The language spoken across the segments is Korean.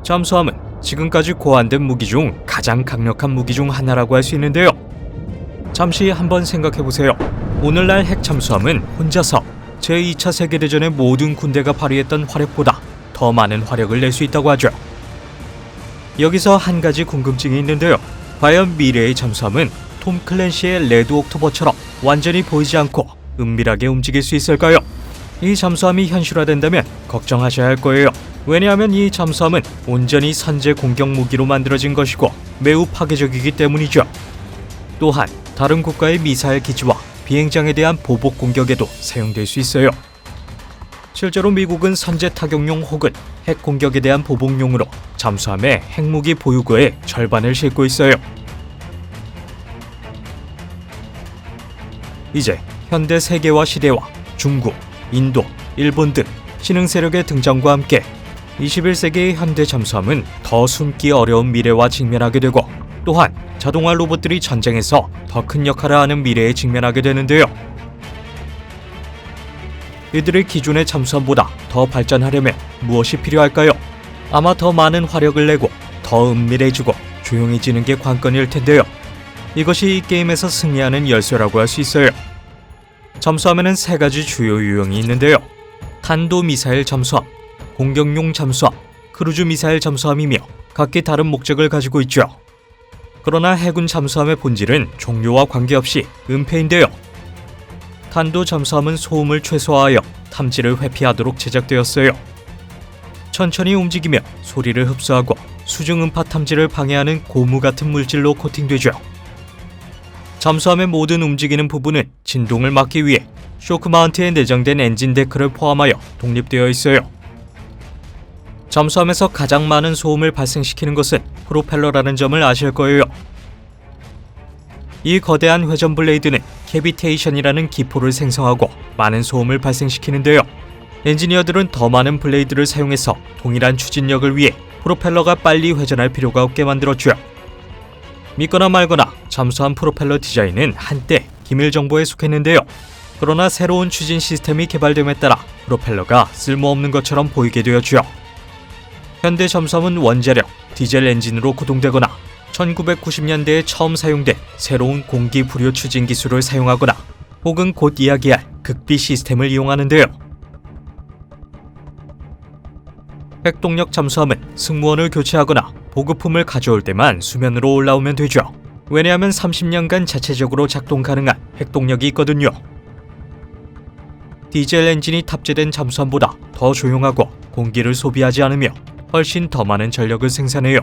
잠수함은 지금까지 고안된 무기 중 가장 강력한 무기 중 하나라고 할 수 있는데요. 잠시 한번 생각해보세요. 오늘날 핵 잠수함은 혼자서 제2차 세계대전의 모든 군대가 발휘했던 화력보다 더 많은 화력을 낼 수 있다고 하죠. 여기서 한 가지 궁금증이 있는데요. 과연 미래의 잠수함은 톰 클랜시의 레드 옥토버처럼 완전히 보이지 않고 은밀하게 움직일 수 있을까요? 이 잠수함이 현실화된다면 걱정하셔야 할 거예요. 왜냐하면 이 잠수함은 온전히 선제 공격 무기로 만들어진 것이고 매우 파괴적이기 때문이죠. 또한 다른 국가의 미사일 기지와 비행장에 대한 보복 공격에도 사용될 수 있어요. 실제로 미국은 선제 타격용 혹은 핵 공격에 대한 보복용으로 잠수함의 핵무기 보유고의 절반을 싣고 있어요. 이제 현대 세계화 시대와 중국, 인도, 일본 등 신흥 세력의 등장과 함께 21세기의 현대 잠수함은 더 숨기 어려운 미래와 직면하게 되고 또한 자동화 로봇들이 전쟁에서 더 큰 역할을 하는 미래에 직면하게 되는데요. 이들의 기존의 잠수함보다 더 발전하려면 무엇이 필요할까요? 아마 더 많은 화력을 내고 더 은밀해지고 조용해지는 게 관건일 텐데요. 이것이 이 게임에서 승리하는 열쇠라고 할 수 있어요. 잠수함에는 세 가지 주요 유형이 있는데요. 탄도미사일 잠수함, 공격용 잠수함, 크루즈 미사일 잠수함이며 각기 다른 목적을 가지고 있죠. 그러나 해군 잠수함의 본질은 종류와 관계없이 은폐인데요. 탄도 잠수함은 소음을 최소화하여 탐지를 회피하도록 제작되었어요. 천천히 움직이며 소리를 흡수하고 수중 음파 탐지를 방해하는 고무 같은 물질로 코팅되죠. 잠수함의 모든 움직이는 부분은 진동을 막기 위해 쇼크 마운트에 내장된 엔진 데크를 포함하여 독립되어 있어요. 잠수함에서 가장 많은 소음을 발생시키는 것은 프로펠러라는 점을 아실 거예요. 이 거대한 회전 블레이드는 캐비테이션이라는 기포를 생성하고 많은 소음을 발생시키는데요. 엔지니어들은 더 많은 블레이드를 사용해서 동일한 추진력을 위해 프로펠러가 빨리 회전할 필요가 없게 만들었죠. 믿거나 말거나 잠수함 프로펠러 디자인은 한때 기밀 정보에 속했는데요. 그러나 새로운 추진 시스템이 개발됨에 따라 프로펠러가 쓸모없는 것처럼 보이게 되었죠. 현대 잠수함은 원자력, 디젤 엔진으로 구동되거나 1990년대에 처음 사용된 새로운 공기 부류 추진 기술을 사용하거나 혹은 곧 이야기할 극비 시스템을 이용하는데요. 핵동력 잠수함은 승무원을 교체하거나 보급품을 가져올 때만 수면으로 올라오면 되죠. 왜냐하면 30년간 자체적으로 작동 가능한 핵동력이 있거든요. 디젤 엔진이 탑재된 잠수함보다 더 조용하고 공기를 소비하지 않으며 훨씬 더 많은 전력을 생산해요.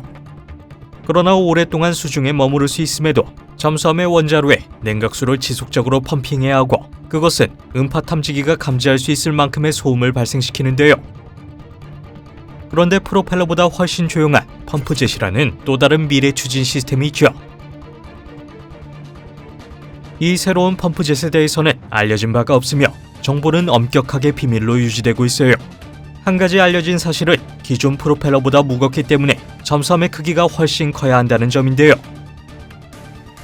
그러나 오랫동안 수중에 머무를 수 있음에도 잠수함의 원자로에 냉각수를 지속적으로 펌핑해야 하고 그것은 음파 탐지기가 감지할 수 있을 만큼의 소음을 발생시키는데요. 그런데 프로펠러보다 훨씬 조용한 펌프젯이라는 또 다른 미래 추진 시스템이 있죠. 이 새로운 펌프젯에 대해서는 알려진 바가 없으며 정보는 엄격하게 비밀로 유지되고 있어요. 한 가지 알려진 사실은 기존 프로펠러보다 무겁기 때문에 잠수함의 크기가 훨씬 커야 한다는 점인데요.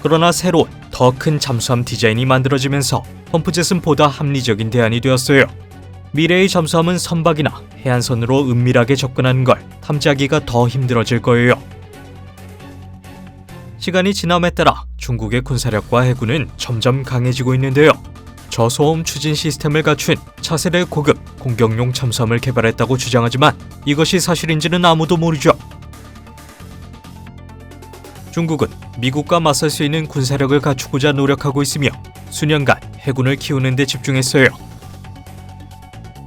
그러나 새로운 더 큰 잠수함 디자인이 만들어지면서 펌프젯은 보다 합리적인 대안이 되었어요. 미래의 잠수함은 선박이나 해안선으로 은밀하게 접근하는 걸 탐지하기가 더 힘들어질 거예요. 시간이 지남에 따라 중국의 군사력과 해군은 점점 강해지고 있는데요. 저소음 추진 시스템을 갖춘 차세대 고급 공격용 잠수함을 개발했다고 주장하지만 이것이 사실인지는 아무도 모르죠. 중국은 미국과 맞설 수 있는 군사력을 갖추고자 노력하고 있으며 수년간 해군을 키우는 데 집중했어요.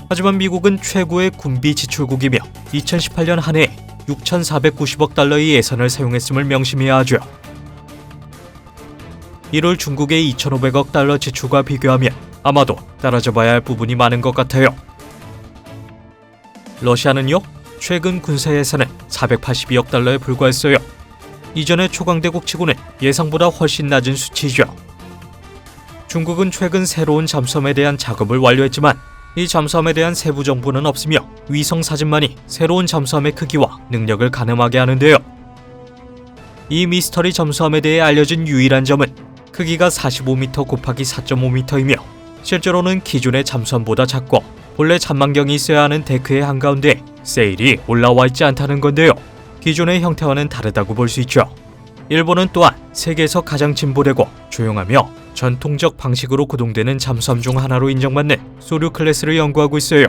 하지만 미국은 최고의 군비 지출국이며 2018년 한 해에 6,490억 달러의 예산을 사용했음을 명심해야 하죠. 이를 중국의 2,500억 달러 지출과 비교하면 아마도 따라잡아야 할 부분이 많은 것 같아요. 러시아는요, 최근 군사 예산은 482억 달러에 불과했어요. 이전의 초강대국 치고는 예상보다 훨씬 낮은 수치죠. 중국은 최근 새로운 잠수함에 대한 작업을 완료했지만 이 잠수함에 대한 세부 정보는 없으며 위성 사진만이 새로운 잠수함의 크기와 능력을 가늠하게 하는데요. 이 미스터리 잠수함에 대해 알려진 유일한 점은 크기가 45m 곱하기 4.5m이며 실제로는 기존의 잠수함보다 작고 본래 잔망경이 있어야 하는 데크의 한가운데 세일이 올라와 있지 않다는 건데요. 기존의 형태와는 다르다고 볼 수 있죠. 일본은 또한 세계에서 가장 진보되고 조용하며 전통적 방식으로 구동되는 잠수함 중 하나로 인정받는 소류 클래스를 연구하고 있어요.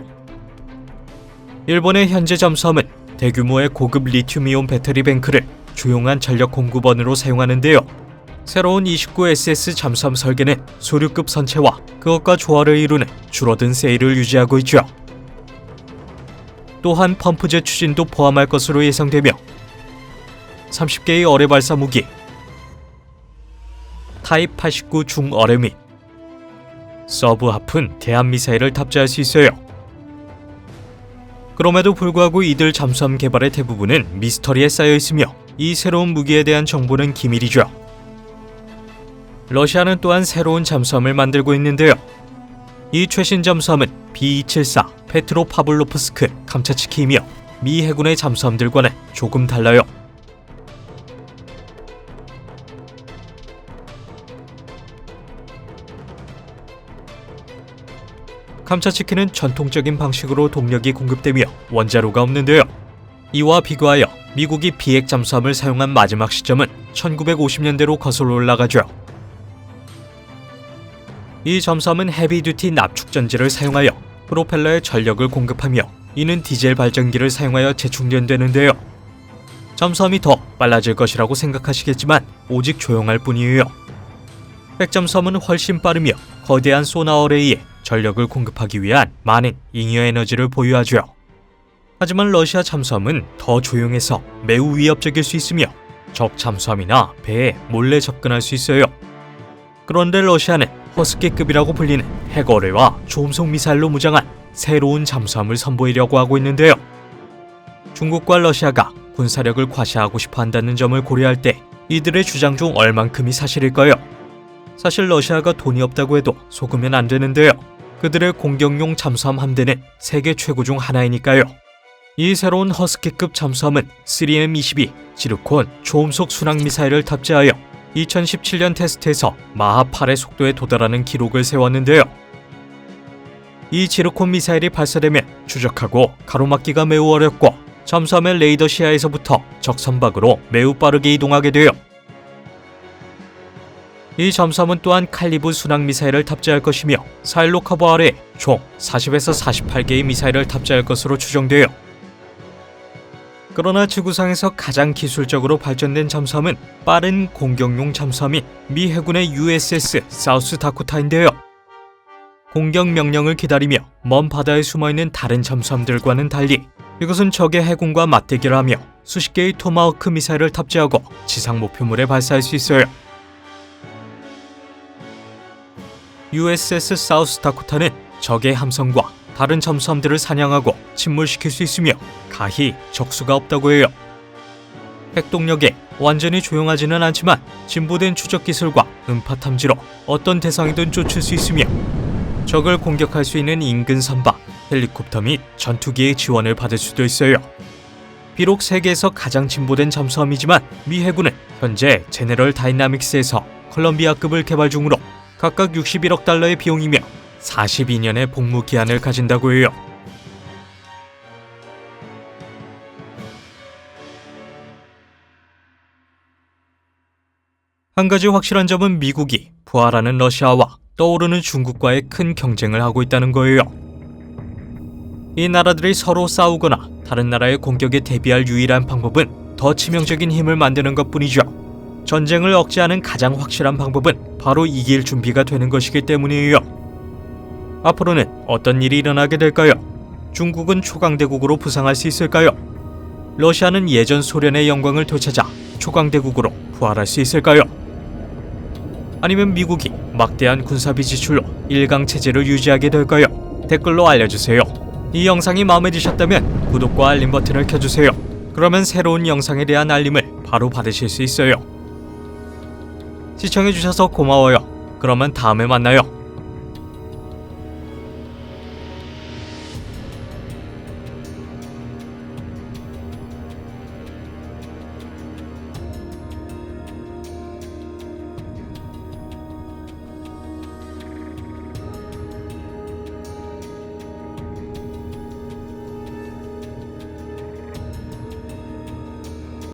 일본의 현재 잠수함은 대규모의 고급 리튬이온 배터리 뱅크를 조용한 전력 공급원으로 사용하는데요. 새로운 29SS 잠수함 설계는 소류급 선체와 그것과 조화를 이루는 줄어든 세일을 유지하고 있죠. 또한 펌프제 추진도 포함할 것으로 예상되며 30개의 어뢰 발사 무기, 타입 89 중어뢰 및 서브 하푼 대함 미사일을 탑재할 수 있어요. 그럼에도 불구하고 이들 잠수함 개발의 대부분은 미스터리에 쌓여 있으며 이 새로운 무기에 대한 정보는 기밀이죠. 러시아는 또한 새로운 잠수함을 만들고 있는데요. 이 최신 잠수함은 B-274 페트로파블로프스크 감차츠키이며 미 해군의 잠수함들과는 조금 달라요. 감차츠키는 전통적인 방식으로 동력이 공급되며 원자로가 없는데요. 이와 비교하여 미국이 비핵 잠수함을 사용한 마지막 시점은 1950년대로 거슬러 올라가죠. 이 잠수함은 헤비듀티 납축전지를 사용하여 프로펠러에 전력을 공급하며 이는 디젤 발전기를 사용하여 재충전되는데요. 잠수함이 더 빨라질 것이라고 생각하시겠지만 오직 조용할 뿐이에요. 핵잠수함은 훨씬 빠르며 거대한 소나어에 의해 전력을 공급하기 위한 많은 잉여 에너지를 보유하죠. 하지만 러시아 잠수함은 더 조용해서 매우 위협적일 수 있으며 적 잠수함이나 배에 몰래 접근할 수 있어요. 그런데 러시아는 허스키급이라고 불리는 핵어뢰와 조음속 미사일로 무장한 새로운 잠수함을 선보이려고 하고 있는데요. 중국과 러시아가 군사력을 과시하고 싶어 한다는 점을 고려할 때 이들의 주장 중 얼만큼이 사실일까요? 사실 러시아가 돈이 없다고 해도 속으면 안 되는데요. 그들의 공격용 잠수함 함대는 세계 최고 중 하나이니까요. 이 새로운 허스키급 잠수함은 3M22 지르콘 초음속 순항 미사일을 탑재하여 2017년 테스트에서 마하 8의 속도에 도달하는 기록을 세웠는데요. 이 지르콘 미사일이 발사되면 추적하고 가로막기가 매우 어렵고 잠수함의 레이더 시야에서부터 적 선박으로 매우 빠르게 이동하게 돼요. 이 잠수함은 또한 칼리브 순항 미사일을 탑재할 것이며 사일로 커버 아래 총 40에서 48개의 미사일을 탑재할 것으로 추정돼요. 그러나 지구상에서 가장 기술적으로 발전된 잠수함은 빠른 공격용 잠수함인 미 해군의 USS 사우스 다코타인데요. 공격 명령을 기다리며 먼 바다에 숨어있는 다른 잠수함들과는 달리 이것은 적의 해군과 맞대결을 하며 수십 개의 토마호크 미사일을 탑재하고 지상 목표물에 발사할 수 있어요. USS 사우스 다코타는 적의 함선과 다른 잠수함들을 사냥하고 침몰시킬 수 있으며 가히 적수가 없다고 해요. 핵동력에 완전히 조용하지는 않지만 진보된 추적 기술과 음파 탐지로 어떤 대상이든 쫓을 수 있으며 적을 공격할 수 있는 인근 선박, 헬리콥터 및 전투기의 지원을 받을 수도 있어요. 비록 세계에서 가장 진보된 잠수함이지만 미 해군은 현재 제네럴 다이나믹스에서 컬럼비아급을 개발 중으로 각각 61억 달러의 비용이며 42년의 복무 기한을 가진다고 해요. 한 가지 확실한 점은 미국이 부활하는 러시아와 떠오르는 중국과의 큰 경쟁을 하고 있다는 거예요. 이 나라들이 서로 싸우거나 다른 나라의 공격에 대비할 유일한 방법은 더 치명적인 힘을 만드는 것뿐이죠. 전쟁을 억제하는 가장 확실한 방법은 바로 이길 준비가 되는 것이기 때문이에요. 앞으로는 어떤 일이 일어나게 될까요? 중국은 초강대국으로 부상할 수 있을까요? 러시아는 예전 소련의 영광을 되찾아 초강대국으로 부활할 수 있을까요? 아니면 미국이 막대한 군사비 지출로 일강 체제를 유지하게 될까요? 댓글로 알려주세요. 이 영상이 마음에 드셨다면 구독과 알림 버튼을 켜주세요. 그러면 새로운 영상에 대한 알림을 바로 받으실 수 있어요. 시청해주셔서 고마워요. 그러면 다음에 만나요.